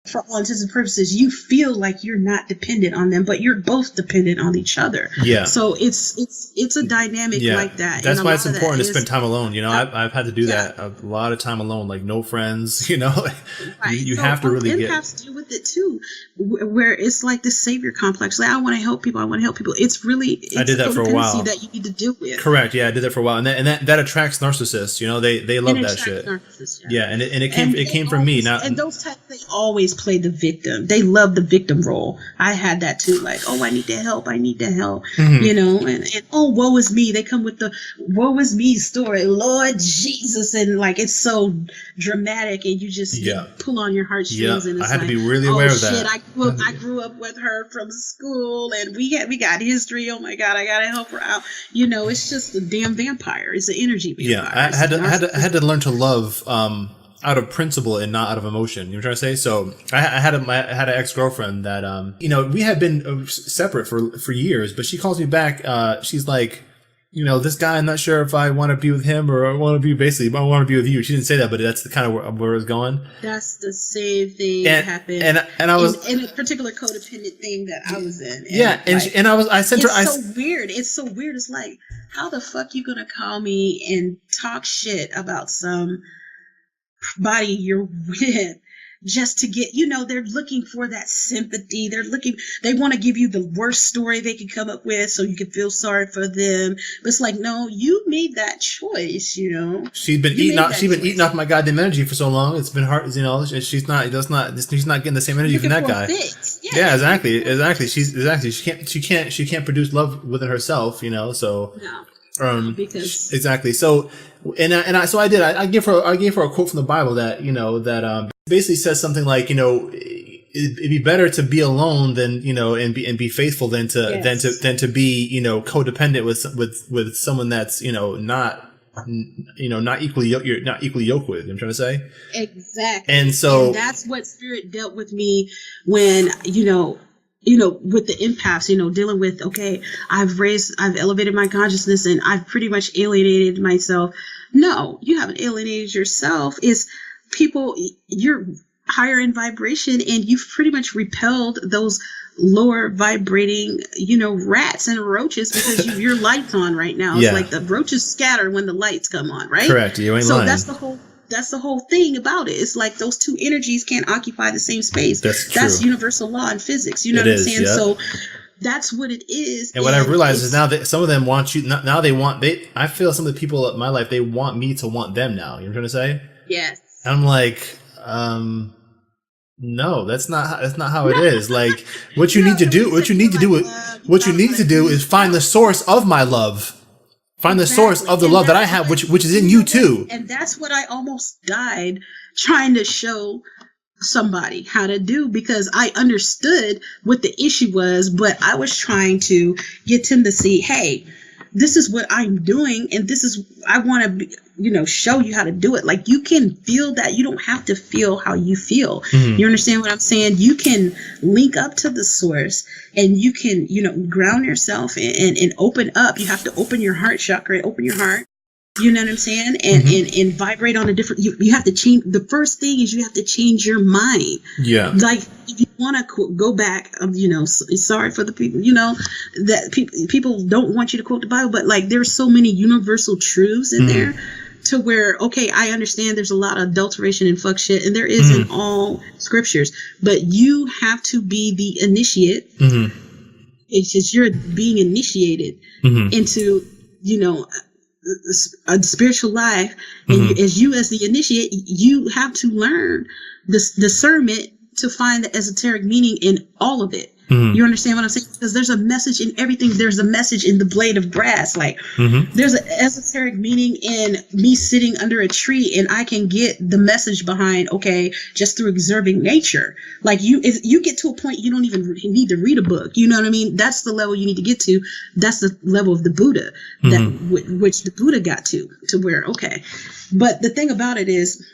for all intents and purposes, you feel like you're not dependent on them, but you're both dependent on each other. Yeah. So it's a dynamic like that. That's and why it's important to spend time alone. You know, I've had to do that a lot of time alone, like no friends. You know, right. you have to really get. Empaths deal with it too, where it's like the savior complex. Like I want to help people. I want to help people. It's I did that for a while. That you need to deal with. Correct. Yeah, I did that for a while, and that attracts narcissists. You know, they love that shit. Yeah, and it came from me. Now, and those types, they always play the victim. They love the victim role. I had that too. Like, oh, I need to help. Mm-hmm. You know, and oh, woe is me. They come with the woe is me story. Lord Jesus, and like it's so dramatic, and you just pull on your heartstrings. And it's I had to be really aware of that. I grew up with her from school, and we got history. Oh my God, I gotta help her out. You know, it's just a damn vampire. It's an energy vampire. Yeah, I had to learn to love out of principle and not out of emotion. You know what I'm trying to say? So I had an ex-girlfriend that you know, we had been separate for years, but she calls me back. She's like, you know, this guy, I'm not sure if I want to be with him or I want to be with you. She didn't say that, but that's the kind of where it was going. That's the same thing that happened. And I was in a particular codependent thing that I was in. And I sent her. It's so weird. It's so weird. It's like, how the fuck you gonna call me and talk shit about some body you're with just to get, you know, they're looking for that sympathy. They want to give you the worst story they can come up with so you can feel sorry for them. But it's like, no, you made that choice, you know. She's been eating off my goddamn energy for so long. It's been hard, you know. She's not getting the same energy from that guy. Yeah, exactly. She can't produce love within herself, you know. So because exactly. So I gave her a quote from the Bible that, you know, that basically says something like, you know, it'd be better to be alone than, you know, and be faithful than to be, you know, codependent with someone that's, you know, not equally yoked with. You know what I'm trying to say? Exactly. And that's what spirit dealt with me when, you know, with the empaths, you know, dealing with, okay, I've elevated my consciousness and I've pretty much alienated myself. No, you haven't alienated yourself. It's people, you're higher in vibration and you've pretty much repelled those lower vibrating, you know, rats and roaches because your light's on right now. It's like the roaches scatter when the lights come on, right? Correct. You ain't lying. That's the whole thing about it. It's like those two energies can't occupy the same space. That's universal law in physics. You know what I'm saying? Yeah. So that's what it is. And what I realized is now that some of them want you. Now I feel some of the people in my life, they want me to want them now. You know what I'm trying to say? Yes. And I'm like, no, that's not how it is. Like what you need to do is find the source of my love. Find the source of the love that I have, which is in you too. And that's what I almost died trying to show somebody how to do, because I understood what the issue was, but I was trying to get them to see, hey, this is what I'm doing, and this is, I want to be, you know, show you how to do it. Like, you can feel that. You don't have to feel how you feel. Mm-hmm. You understand what I'm saying? You can link up to the source, and you can, you know, ground yourself and open up. You have to open your heart chakra, open your heart. You know what I'm saying? And vibrate on a different, you have to change. The first thing is you have to change your mind. Yeah. Like, if you want to go back, you know, sorry for the people, you know, that people don't want you to quote the Bible, but like, there's so many universal truths in there to where, okay, I understand there's a lot of adulteration and fuck shit, and there is in all scriptures, but you have to be the initiate. It's just, you're being initiated into, you know, a spiritual life, and as the initiate, you have to learn this discernment to find the esoteric meaning in all of it. You understand what I'm saying? Because there's a message in everything. There's a message in the blade of grass. Like, there's an esoteric meaning in me sitting under a tree, and I can get the message behind, okay, just through observing nature. Like, if you get to a point, you don't even need to read a book. You know what I mean? That's the level you need to get to. That's the level of the Buddha, which the Buddha got to where, okay. But the thing about it is,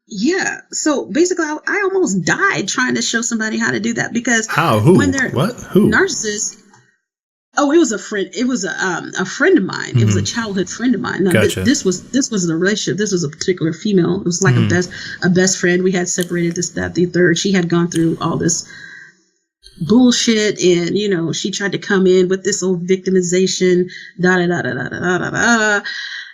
yeah. So basically, I almost died trying to show somebody how to do that, because how? Who? When they're what? Who? Narcissists. Oh, it was a friend. It was a friend of mine. It was a childhood friend of mine. Now, Gotcha. this was a relationship. This was a particular female. It was like a best friend. We had separated, this, that, the third. She had gone through all this bullshit, and you know, she tried to come in with this old victimization, da da da da da da da da.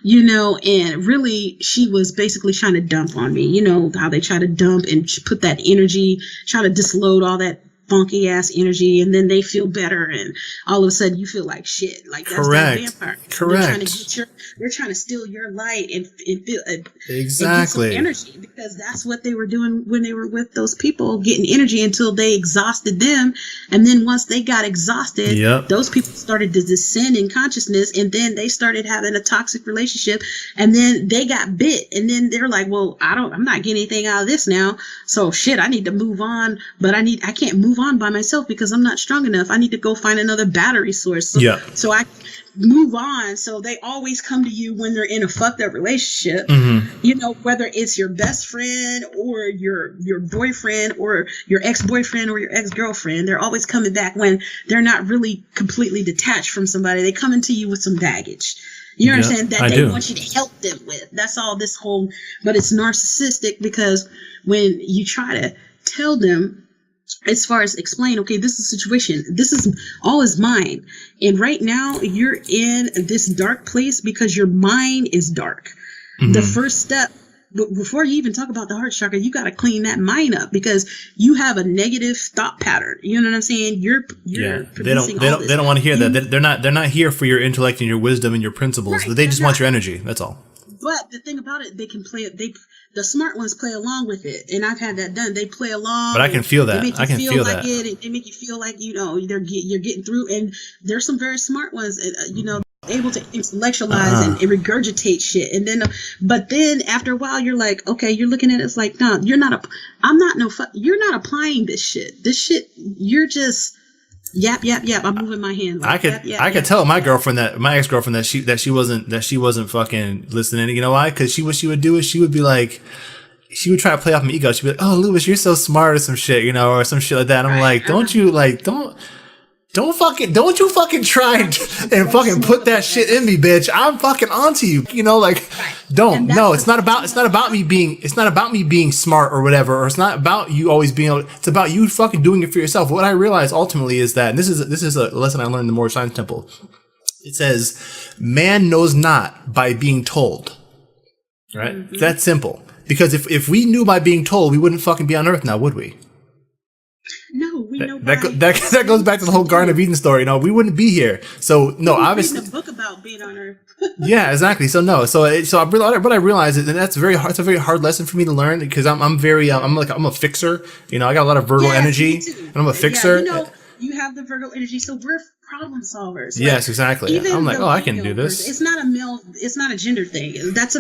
You know, and really, she was basically trying to dump on me. You know how they try to dump and put that energy, try to disload all that funky ass energy, and then they feel better, and all of a sudden you feel like shit. Like that's that vampire. Correct. They're trying to steal your light and feel exactly and get some energy, because that's what they were doing when they were with those people, getting energy until they exhausted them, and then once they got exhausted, those people started to descend in consciousness, and then they started having a toxic relationship, and then they got bit, and then they're like, well, I'm not getting anything out of this now, so shit, I need to move on, but I can't move on by myself because I'm not strong enough. I need to go find another battery source. So I move on. So they always come to you when they're in a fucked up relationship. You know, whether it's your best friend or your boyfriend or your ex-boyfriend or your ex-girlfriend, they're always coming back when they're not really completely detached from somebody. They come into you with some baggage. You understand that they want you to help them with. That's all this whole, but it's narcissistic, because when you try to tell them, as far as explain, okay, this is the situation, this is all is mine, and right now you're in this dark place because your mind is dark. The first step, before you even talk about the heart chakra, you got to clean that mind up, because you have a negative thought pattern. You know what I'm saying? You're they don't want to hear that. They're not here for your intellect and your wisdom and your principles. Right, they just want your energy. That's all. But the thing about it, they can play it. The smart ones play along with it, and I've had that done. They play along. But I can feel that. I can feel like that. They make you feel like, you know, you're getting through. And there's some very smart ones, you know, able to intellectualize and regurgitate shit. And then, but then after a while, you're like, okay, you're looking at it, it's like, no, you're not. You're not applying this shit. This shit, you're just. Yap. I'm moving my hand. Like, I could tell my ex-girlfriend that she wasn't fucking listening. You know why? Because what she would do is she would be like, she would try to play off my ego. She'd be like, "Oh, Lewis, you're so smart," or some shit, you know, or some shit like that. And I'm like, don't you fucking try and fucking put that shit in me, bitch. I'm fucking onto you. You know, like, don't. No, it's not about me being smart or whatever, or it's not about you always being able, it's about you fucking doing it for yourself. What I realized ultimately is that, and this is a lesson I learned in the Moorish Science Temple. It says, man knows not by being told. Right? That's simple. Because if we knew by being told, we wouldn't fucking be on Earth now, would we? No, we know that goes back to the whole Garden of Eden story. No, we wouldn't be here. So no, obviously, reading a book about being on Earth. Yeah, exactly. So no, what I realized is, and that's very hard. It's a very hard lesson for me to learn, because I'm a fixer. You know, I got a lot of Virgo energy, and I'm a fixer. You know, you have the Virgo energy, so we're problem solvers. Yes, exactly. I'm like, I can do this. It's not a male. It's not a gender thing. That's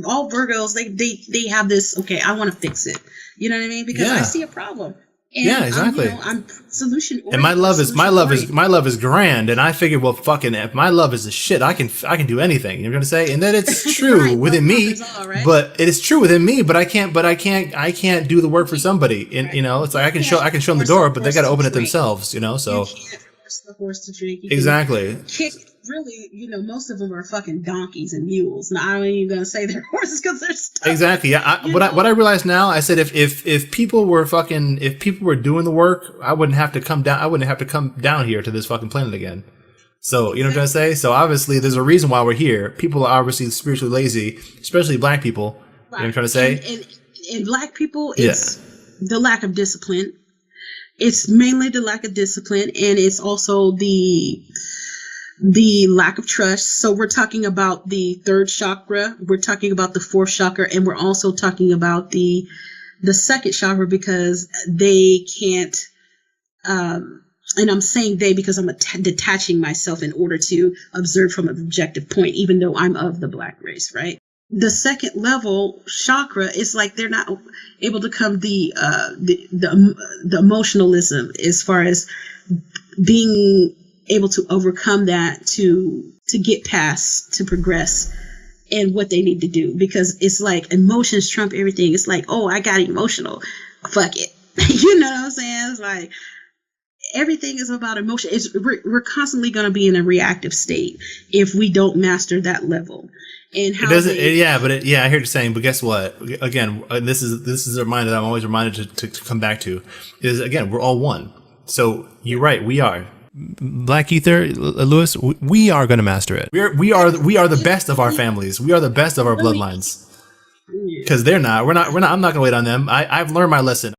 all Virgos. They have this. Okay, I want to fix it. You know what I mean? Because I see a problem. And exactly. I'm solution oriented. And my love is grand. And I figured, well, fucking, if my love is the shit, I can do anything. You know what I'm gonna say? And then it's true within me, but it is true within me. But I can't do the work for somebody. And you know, it's like I can show them the door, but they got to open it themselves. You know, so. You can't force the horse to drink. Exactly. Really, you know, most of them are fucking donkeys and mules. Now, I ain't even gonna say they're horses because they're stuck. Exactly. Yeah. What I realized now, I said if people were doing the work, I wouldn't have to come down here to this fucking planet again. So you know what I'm trying to say? So obviously, there's a reason why we're here. People are obviously spiritually lazy, especially black people. Right. You know what I'm trying to say? And black people, it's the lack of discipline. It's mainly the lack of discipline, and it's also the lack of trust. So we're talking about the third chakra, we're talking about the fourth chakra, and we're also talking about the second chakra, because they can't, and I'm saying they because I'm detaching myself in order to observe from an objective point, even though I'm of the black race, right? The second level chakra is like they're not able to come the emotionalism, as far as being able to overcome that, to get past, to progress in what they need to do, because it's like emotions trump everything. It's like, oh, I got emotional, fuck it. You know what I'm saying? It's like, everything is about emotion. We're constantly going to be in a reactive state if we don't master that level. And how I hear what you're saying, but guess what? Again, this is a reminder that I'm always reminded to come back to, is again, we're all one. So you're right, we are. Black Ether, Lewis, we are going to master it. We are the best of our families. We are the best of our bloodlines. Because they're not. I'm not going to wait on them. I've learned my lesson.